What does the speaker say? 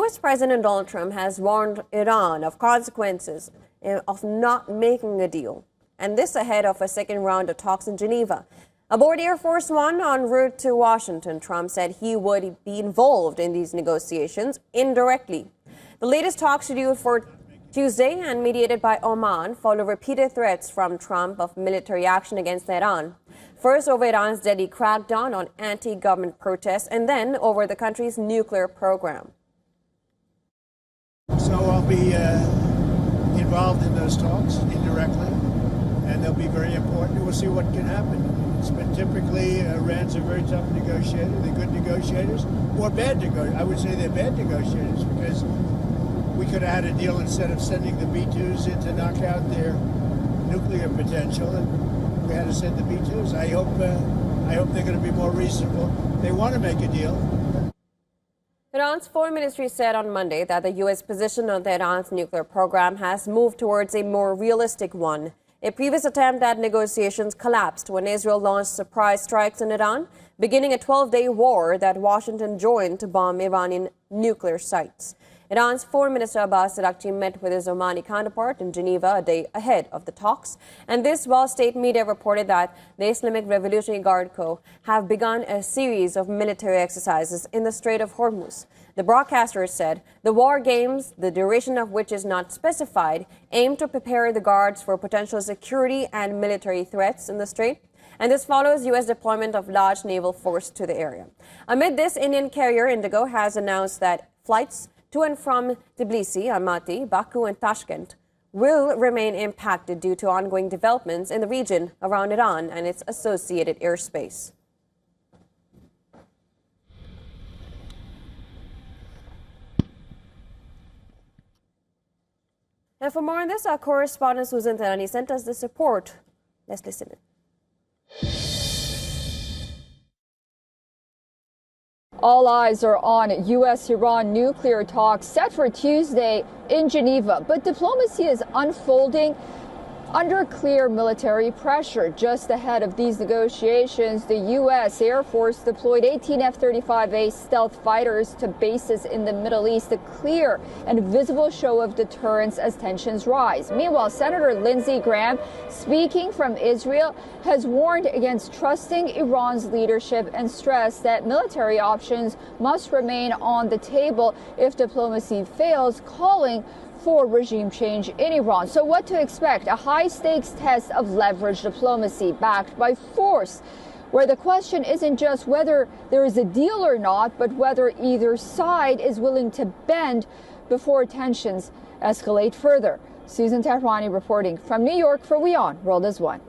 U.S. President Donald Trump has warned Iran of consequences of not making a deal, and this ahead of a second round of talks in Geneva. Aboard Air Force One en route to Washington, Trump said he would be involved in these negotiations indirectly. The latest talks scheduled for Tuesday and mediated by Oman follow repeated threats from Trump of military action against Iran. First over Iran's deadly crackdown on anti-government protests, and then over the country's nuclear program. So I'll be involved in those talks indirectly, and they'll be very important. We'll see what can happen. It's been typically, Iran's a very tough negotiator. They're good negotiators, or bad negotiators. I would say they're bad negotiators, because we could have had a deal instead of sending the B-2s in to knock out their nuclear potential, and we had to send the B-2s. I hope they're going to be more reasonable. They want to make a deal. Iran's foreign ministry said on Monday that the U.S. position on Tehran's nuclear program has moved towards a more realistic one. A previous attempt at negotiations collapsed when Israel launched surprise strikes in Iran, beginning a 12-day war that Washington joined to bomb Iranian nuclear sites. Iran's Foreign Minister Abbas Araghchi met with his Omani counterpart in Geneva a day ahead of the talks, and this while state media reported that the Islamic Revolutionary Guard Corps have begun a series of military exercises in the Strait of Hormuz. The broadcaster said the war games, the duration of which is not specified, aim to prepare the guards for potential security and military threats in the strait, and this follows U.S. deployment of large naval force to the area. Amid this, Indian carrier Indigo has announced that flights to and from Tbilisi, Almaty, Baku and Tashkent will remain impacted due to ongoing developments in the region around Iran and its associated airspace. And for more on this, our correspondent Susan Tehrani sent us this report. Let's listen in. All eyes are on U.S.-Iran nuclear talks set for Tuesday in Geneva, but diplomacy is unfolding under clear military pressure. Just ahead of these negotiations, the U.S. Air Force deployed 18 F-35A stealth fighters to bases in the Middle East, a clear and visible show of deterrence as tensions rise. Meanwhile, Senator Lindsey Graham, speaking from Israel, has warned against trusting Iran's leadership and stressed that military options must remain on the table if diplomacy fails, calling for regime change in Iran. So what to expect? A high-stakes test of leverage diplomacy backed by force, where the question isn't just whether there is a deal or not, but whether either side is willing to bend before tensions escalate further. Susan Tehrani reporting from New York for WION World is One.